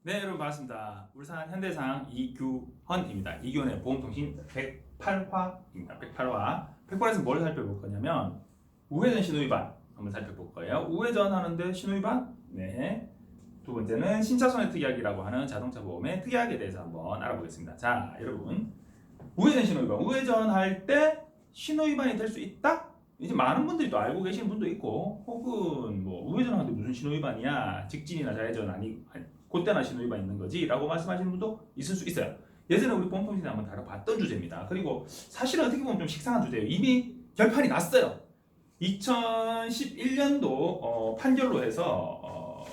네, 여러분 반갑습니다. 울산 현대상 이규헌입니다. 이규헌의 보험통신 108화입니다. 108화. 108화에서 뭘 살펴볼 거냐면 우회전 신호위반 한번 살펴볼 거예요. 우회전 하는데 신호위반? 네. 두 번째는 신차손해 특약이라고 하는 자동차 보험의 특약에 대해서 한번 알아보겠습니다. 자, 여러분. 우회전 신호위반. 우회전할 때 신호위반이 될 수 있다? 이제 많은 분들이 또 알고 계시는 분도 있고, 혹은 뭐 우회전하는데 무슨 신호위반이야? 직진이나 좌회전 그때나 신호위반 있는 거지 라고 말씀하시는 분도 있을 수 있어요. 예전에 우리 보험통신에 한번 다뤄봤던 주제입니다. 그리고 사실은 어떻게 보면 좀 식상한 주제예요. 이미 결판이 났어요. 2011년도 판결로 해서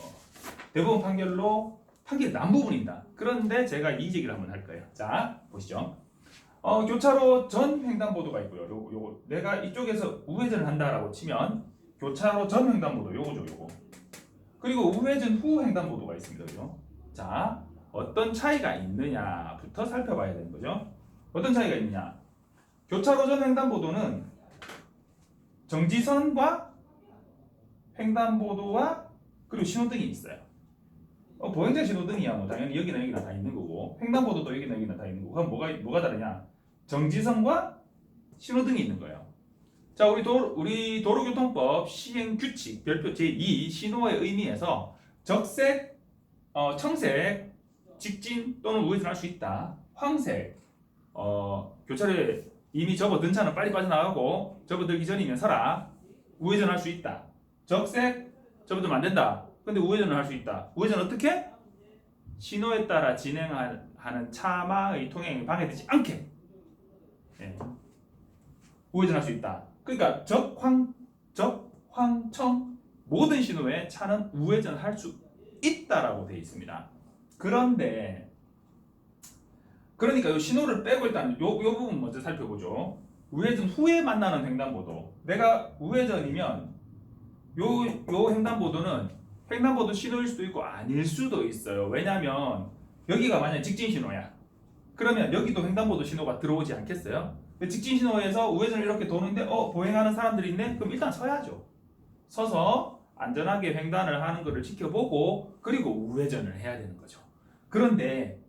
대법원 판결이 난 부분입니다. 그런데 제가 이 얘기를 한번 할 거예요. 자, 보시죠. 교차로 전 횡단보도가 있고요. 요거 내가 이쪽에서 우회전을 한다라고 치면 교차로 전 횡단보도 요거죠, 요거. 그리고 우회전 후 횡단보도가 있습니다. 그죠? 자, 어떤 차이가 있느냐부터 살펴봐야 되는 거죠. 어떤 차이가 있느냐? 교차로 전 횡단보도는 정지선과 횡단보도와 그리고 신호등이 있어요. 보행자 신호등이야 뭐 당연히 여기나 다 있는 거고, 횡단보도도 여기나 다 있는 거고. 그럼 뭐가 다르냐? 정지선과 신호등이 있는 거예요. 자, 우리 도로교통법 시행규칙 별표 제2 신호의 의미에서 적색, 청색 직진 또는 우회전할 수 있다. 황색 교차로에 이미 접어든 차는 빨리 빠져나가고 접어들기 전이면 서라. 우회전할 수 있다. 적색 접어들면 안 된다. 근데 우회전을 할 수 있다. 우회전 어떻게? 신호에 따라 진행하는 차마의 통행이 방해되지 않게 우회전할 수 있다. 그러니까 적황청 모든 신호에 차는 우회전할 수 있다라고 되어 있습니다. 그런데 그러니까 이 신호를 빼고 일단 요 부분 먼저 살펴보죠. 우회전 후에 만나는 횡단보도. 내가 우회전이면 요 횡단보도 신호일 수도 있고 아닐 수도 있어요. 왜냐면 여기가 만약 직진 신호야. 그러면 여기도 횡단보도 신호가 들어오지 않겠어요? 직진 신호에서 우회전을 이렇게 도는데 보행하는 사람들이 있네? 그럼 일단 서야죠. 서서 안전하게 횡단을 하는 것을 지켜보고 그리고 우회전을 해야 되는 거죠. 그런데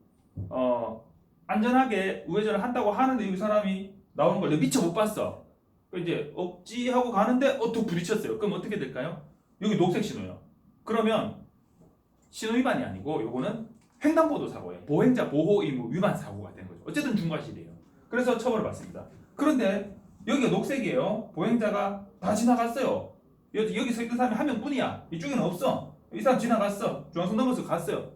안전하게 우회전을 한다고 하는데 이 사람이 나오는 걸 내가 미처 못 봤어. 이제 억지하고 가는데 또 부딪혔어요. 그럼 어떻게 될까요? 여기 녹색 신호예요. 그러면 신호 위반이 아니고 요거는 횡단보도 사고예요. 보행자 보호 의무 위반 사고가 되는 거죠. 어쨌든 중과실이에요. 그래서 처벌을 받습니다. 그런데 여기가 녹색이에요. 보행자가 다 지나갔어요. 여기 서 있던 사람이 한 명뿐이야. 이쪽에는 없어. 이 사람 지나갔어. 중앙선 넘어서 갔어요.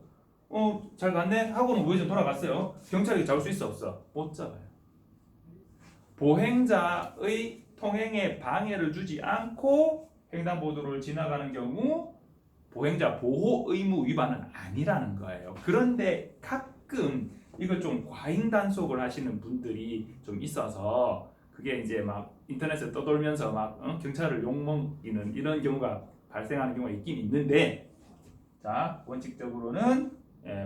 잘 갔네 하고는 우회전 돌아갔어요. 경찰이 잡을 수 있어 없어? 못 잡아요. 보행자의 통행에 방해를 주지 않고 횡단보도를 지나가는 경우 보행자 보호 의무 위반은 아니라는 거예요. 그런데 가끔 이걸 좀 과잉 단속을 하시는 분들이 좀 있어서 그게 이제 막 인터넷에 떠돌면서 막 경찰을 욕먹이는 이런 경우가 발생하는 경우가 있긴 있는데, 자, 원칙적으로는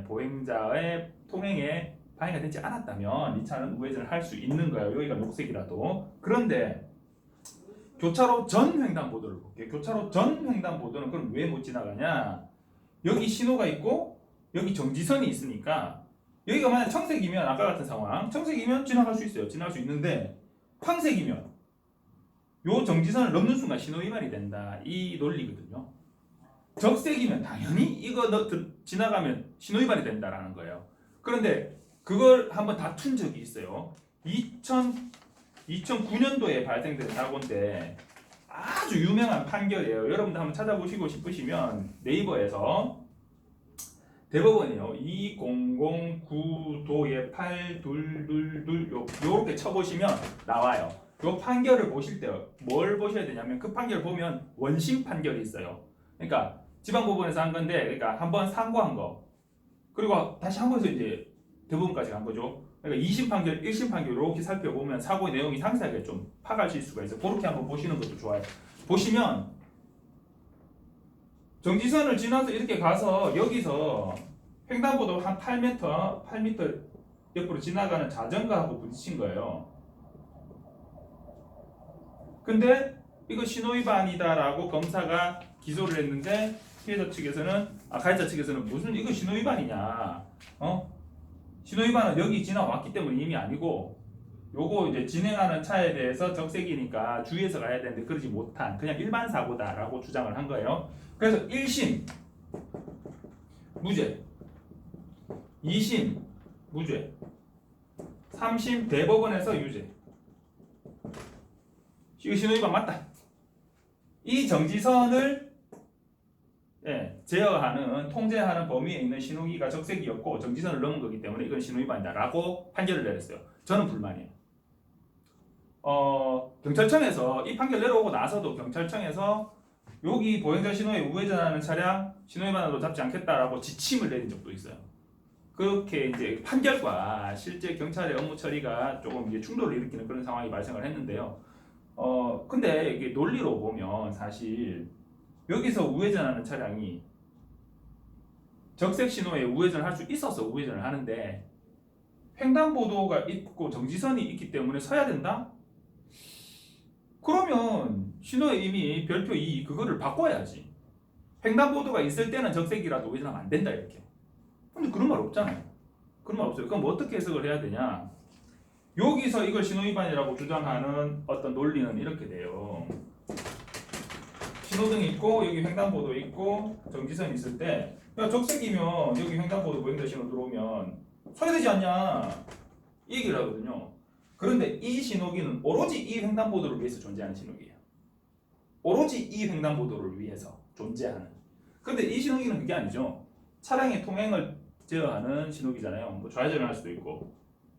보행자의 통행에 방해가 되지 않았다면 이 차는 우회전을 할 수 있는 거예요. 여기가 녹색이라도. 그런데 교차로 전 횡단보도를 볼게요. 교차로 전 횡단보도는 그럼 왜 못 지나가냐? 여기 신호가 있고 여기 정지선이 있으니까 여기가 만약 청색이면 아까 같은 상황, 청색이면 지나갈 수 있어요. 지나갈 수 있는데 황색이면 요 정지선을 넘는 순간 신호 위반이 된다. 이 논리거든요. 적색이면 당연히 이거 지나가면 신호 위반이 된다라는 거예요. 그런데 그걸 한번 다툰 적이 있어요. 2009년도에 발생된 사고인데 아주 유명한 판결이에요. 여러분들 한번 찾아보시고 싶으시면 네이버에서 대법원이요. 2009도에 8222 요렇게 쳐보시면 나와요. 요 판결을 보실 때 뭘 보셔야 되냐면 그 판결을 보면 원심 판결이 있어요. 그러니까 지방법원에서 한 건데 그러니까 한번 상고한 거 그리고 다시 한번에서 이제 대법원까지 간 거죠. 그러니까 2심 판결, 1심 판결 이렇게 살펴보면 사고의 내용이 상세하게 좀 파악하실 수가 있어요. 그렇게 한번 보시는 것도 좋아요. 보시면 정지선을 지나서 이렇게 가서 여기서 횡단보도 한 8m 옆으로 지나가는 자전거하고 부딪힌 거예요. 근데 이거 신호위반이다라고 검사가 기소를 했는데 피해자 측에서는 가해자 측에서는 무슨 이거 신호 위반이냐? 신호 위반은 여기 지나왔기 때문에 이미 아니고 요거 이제 진행하는 차에 대해서 적색이니까 주의해서 가야 되는데 그러지 못한 그냥 일반 사고다라고 주장을 한 거예요. 그래서 1심 무죄, 2심 무죄, 3심 대법원에서 유죄. 이거 신호위반 맞다. 이 정지선을 제어하는 통제하는 범위에 있는 신호기가 적색이었고 정지선을 넘은 거기 때문에 이건 신호위반이다라고 판결을 내렸어요. 저는 불만이에요. 경찰청에서 이 판결 내려오고 나서도 경찰청에서 여기 보행자 신호에 우회전하는 차량 신호위반으로 잡지 않겠다라고 지침을 내린 적도 있어요. 그렇게 이제 판결과 실제 경찰의 업무 처리가 조금 이제 충돌을 일으키는 그런 상황이 발생을 했는데요. 근데 이게 논리로 보면 사실 여기서 우회전하는 차량이 적색 신호에 우회전을 할 수 있어서 우회전을 하는데 횡단보도가 있고 정지선이 있기 때문에 서야 된다? 그러면 신호에 이미 별표 2 그거를 바꿔야지. 횡단보도가 있을 때는 적색이라도 우회전하면 안 된다 이렇게. 근데 그런 말 없잖아요. 그런 말 없어요. 그럼 어떻게 해석을 해야 되냐? 여기서 이걸 신호위반이라고 주장하는 어떤 논리는 이렇게 돼요. 신호등이 있고 여기 횡단보도 있고 정지선이 있을 때 야, 적색이면 여기 횡단보도 보행자 신호 들어오면 서야 되지 않냐 이 얘기를 하거든요. 그런데 이 신호기는 오로지 이 횡단보도를 위해서 존재하는 신호기예요. 오로지 이 횡단보도를 위해서 존재하는. 그런데 이 신호기는 그게 아니죠. 차량의 통행을 제어하는 신호기잖아요. 뭐 좌회전을 할 수도 있고,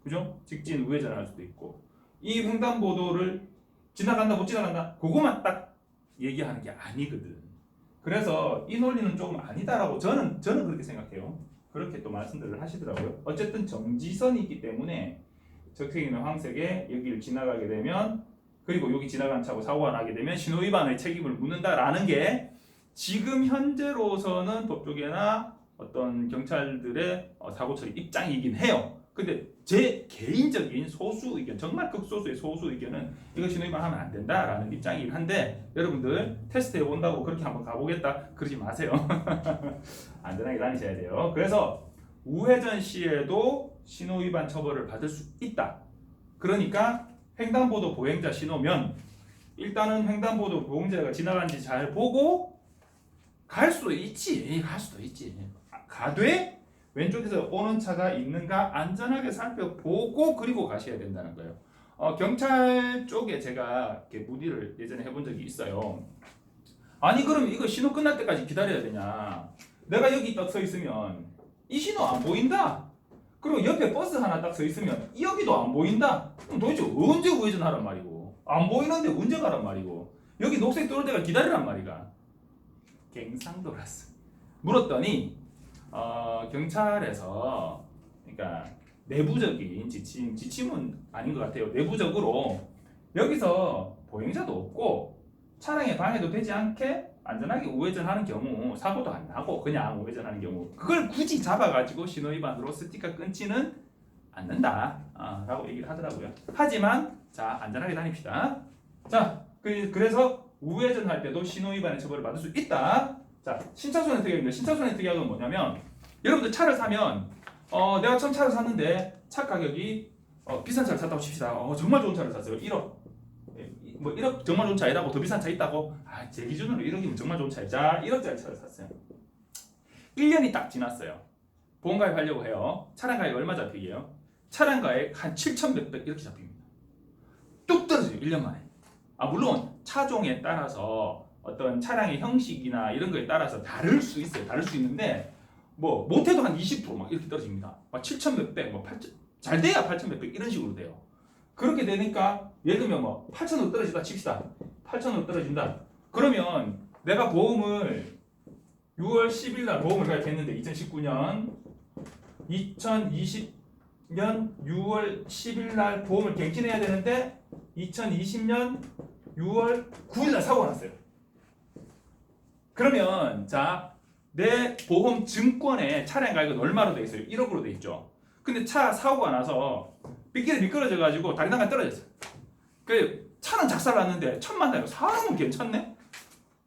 그죠? 직진 우회전을 할 수도 있고. 이 횡단보도를 지나간다 못 지나간다 그거만 딱 얘기하는 게 아니거든. 그래서 이 논리는 조금 아니다라고 저는 그렇게 생각해요. 그렇게 또 말씀들을 하시더라고요. 어쨌든 정지선이 있기 때문에 적색 있는 황색에 여기를 지나가게 되면 그리고 여기 지나가는 차고 사고가 나게 되면 신호위반의 책임을 묻는다라는 게 지금 현재로서는 법조계나 어떤 경찰들의 사고 처리 입장이긴 해요. 근데 제 개인적인 소수 의견, 정말 극소수의 소수 의견은 이거 신호위반하면 안 된다라는 입장이긴 한데 여러분들 테스트 해본다고 그렇게 한번 가보겠다 그러지 마세요. 안전하게 다니셔야 돼요. 그래서 우회전 시에도 신호위반 처벌을 받을 수 있다. 그러니까 횡단보도 보행자 신호면 일단은 횡단보도 보행자가 지나가는지 잘 보고 갈 수도 있지. 가되 왼쪽에서 오는 차가 있는가 안전하게 살펴보고 그리고 가셔야 된다는 거예요. 경찰 쪽에 제가 이렇게 문의를 예전에 해본 적이 있어요. 아니 그럼 이거 신호 끝날 때까지 기다려야 되냐? 내가 여기 딱 서 있으면 이 신호 안 보인다. 그리고 옆에 버스 하나 딱 서 있으면 여기도 안 보인다. 그럼 도대체 언제 우회전하란 말이고? 안 보이는데 언제 가란 말이고? 여기 녹색 들어올 때가 기다리란 말이가. 갱상도라스. 물었더니 경찰에서 그러니까 내부적인 지침은 아닌 것 같아요. 내부적으로 여기서 보행자도 없고 차량에 방해도 되지 않게 안전하게 우회전하는 경우 사고도 안 나고 그냥 우회전하는 경우 그걸 굳이 잡아가지고 신호위반으로 스티커 끊지는 않는다 라고 얘기를 하더라고요. 하지만 자 안전하게 다닙시다. 자 그래서 우회전할 때도 신호위반의 처벌을 받을 수 있다. 자 신차손의 특약입니다. 신차손의 특약은 뭐냐면 여러분들 차를 사면 내가 처음 차를 샀는데 차 가격이 비싼 차를 샀다고 칩시다. 정말 좋은 차를 샀어요. 1억 뭐 1억 정말 좋은 차이라고 더 비싼 차 있다고? 제 기준으로 1억이면 정말 좋은 차예요. 자 1억짜리 차를 샀어요. 1년이 딱 지났어요. 보험가입 하려고 해요. 차량 가액 얼마 잡히게요? 차량 가액 한 7,100 이렇게 잡힙니다. 뚝 떨어져요. 1년 만에. 물론 차종에 따라서 어떤 차량의 형식이나 이런 거에 따라서 다를 수 있어요. 다를 수 있는데 뭐 못해도 한 20% 막 이렇게 떨어집니다. 막 7,100, 뭐 8,000, 잘 돼야 8,100 이런 식으로 돼요. 그렇게 되니까 예를 들면 뭐 8,000원 떨어지다 칩시다. 8,000원 떨어진다. 그러면 내가 보험을 6월 10일 날 보험을 가입했는데 2019년 2020년 6월 10일 날 보험을 갱신해야 되는데 2020년 6월 9일 날 사고가 났어요. 그러면 자 내 보험 증권에 차량 가격은 얼마로 돼 있어요? 1억으로 돼 있죠. 근데 차 사고가 나서 빗길에 미끄러져 가지고 다리 나가 떨어졌어요. 그 차는 작살났는데 1,000만 달러 사람은 괜찮네?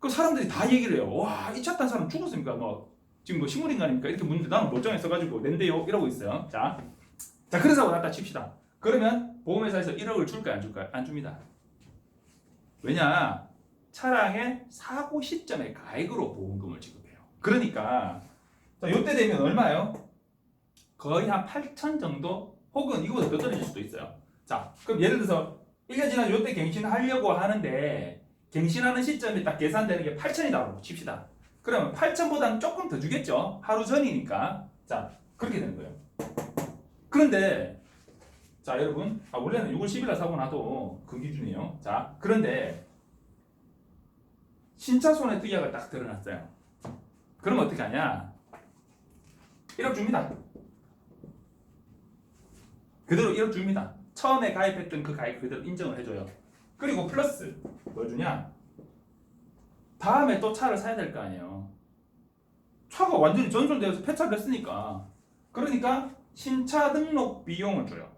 그 사람들이 다 얘기를 해요. 와, 이 차 탄 사람 죽었습니까? 뭐 지금 뭐 식물인간입니까? 이렇게 묻는데 나는 멀쩡히 써가지고 낸데요 이러고 있어요. 자, 그런 사고 났다 칩시다. 그러면 보험회사에서 1억을 줄까요? 안 줄까요? 안 줍니다. 왜냐? 차량의 사고 시점의 가액으로 보험금을 지급해요. 그러니까 자, 요때 되면 얼마예요? 거의 한 8천 정도 혹은 이거보다 더 떨어질 수도 있어요. 자, 그럼 예를 들어서 1년 지나서 요때 갱신하려고 하는데 갱신하는 시점이 딱 계산되는 게 8천이라고 칩시다. 그러면 8천보다는 조금 더 주겠죠? 하루 전이니까. 자, 그렇게 되는 거예요. 그런데 자, 여러분, 원래는 6월 10일 날 사고 나도 그 기준이에요. 자, 그런데 신차 손해특약을 딱 드러났어요. 그럼 어떻게 하냐? 1억 줍니다. 그대로 1억 줍니다. 처음에 가입했던 그 가입 그대로 인정을 해줘요. 그리고 플러스 뭘 주냐? 다음에 또 차를 사야 될 거 아니에요. 차가 완전히 전손되어서 폐차를 했으니까. 그러니까 신차 등록 비용을 줘요.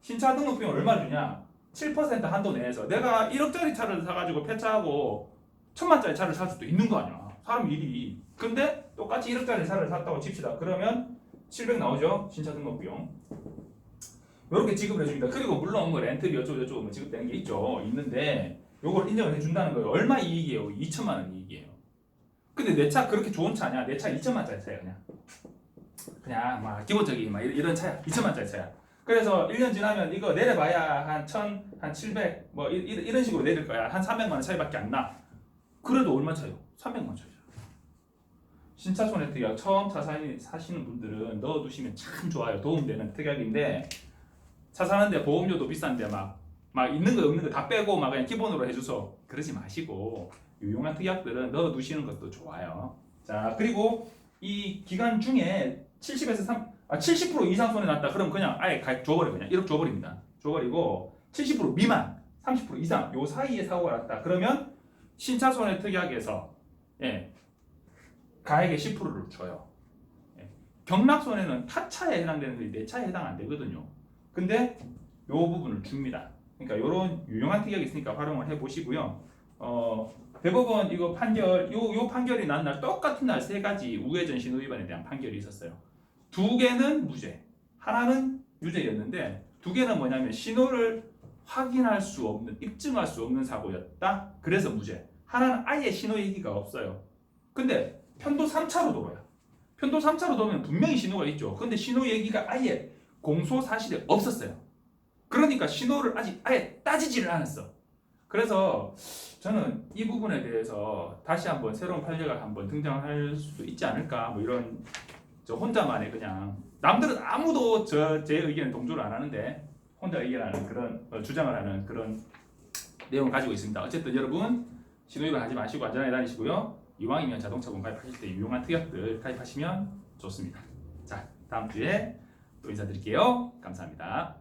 신차 등록 비용 얼마 주냐? 7% 한도 내에서 내가 1억짜리 차를 사가지고 폐차하고 1,000만짜리 차를 살 수도 있는 거 아니야. 사람 일이. 근데 똑같이 1억짜리 차를 샀다고 칩시다. 그러면 700 나오죠? 신차 등록 비용. 이렇게 지급을 해줍니다. 그리고 물론 뭐 렌트비 어쩌고저쩌고 뭐 지급되는 게 있는데 요걸 인정을 해준다는 거예요. 얼마 이익이에요? 2천만 원 이익이에요. 근데 내 차 그렇게 좋은 차냐? 내 차 2천만짜리 차야 그냥 막 기본적인 막 이런 차야. 2천만짜리 차야. 그래서 1년 지나면 이거 내려봐야 한 1,000, 한 700, 뭐 이런 식으로 내릴 거야. 한 300만 원 차이밖에 안 나. 그래도 얼마 차요? 300만 원 차이죠. 신차 손해특약 처음 차 사시는 분들은 넣어두시면 참 좋아요. 도움되는 특약인데 차 사는데 보험료도 비싼데 막 있는 거 없는 거 다 빼고 막 그냥 기본으로 해줘서 그러지 마시고 유용한 특약들은 넣어두시는 것도 좋아요. 자, 그리고 이 기간 중에 70% 이상 손해 났다. 그럼 그냥 아예 줘버려. 그냥 1억 줘버립니다. 줘버리고 70% 미만, 30% 이상 요 사이에 사고가 났다. 그러면 신차 손해 특약에서 가액의 10%를 줘요. 경락 손해는 타차에 해당되는데 내 차에 해당 안 되거든요. 근데 요 부분을 줍니다. 그러니까 요런 유용한 특약이 있으니까 활용을 해 보시고요. 대법원 이거 판결 요 판결이 난 날 똑같은 날 세 가지 우회전 신호 위반에 대한 판결이 있었어요. 두 개는 무죄, 하나는 유죄였는데 두 개는 뭐냐면 신호를 확인할 수 없는, 입증할 수 없는 사고였다. 그래서 무죄. 하나는 아예 신호 얘기가 없어요. 근데 편도 3차로 도로야. 편도 3차로 도면 분명히 신호가 있죠. 근데 신호 얘기가 아예 공소 사실에 없었어요. 그러니까 신호를 아직 아예 따지지를 않았어. 그래서 저는 이 부분에 대해서 다시 한번 새로운 판례가 한번 등장할 수도 있지 않을까, 뭐 이런 저 혼자만의 그냥 남들은 아무도 제 의견에 동조를 안 하는데 혼자 의견하는 그런 주장을 하는 그런 내용을 가지고 있습니다. 어쨌든 여러분 신호위반 하지 마시고 안전하게 다니시고요. 이왕이면 자동차 보험 가입하실 때 유용한 특약들 가입하시면 좋습니다. 자, 다음 주에 또 인사드릴게요. 감사합니다.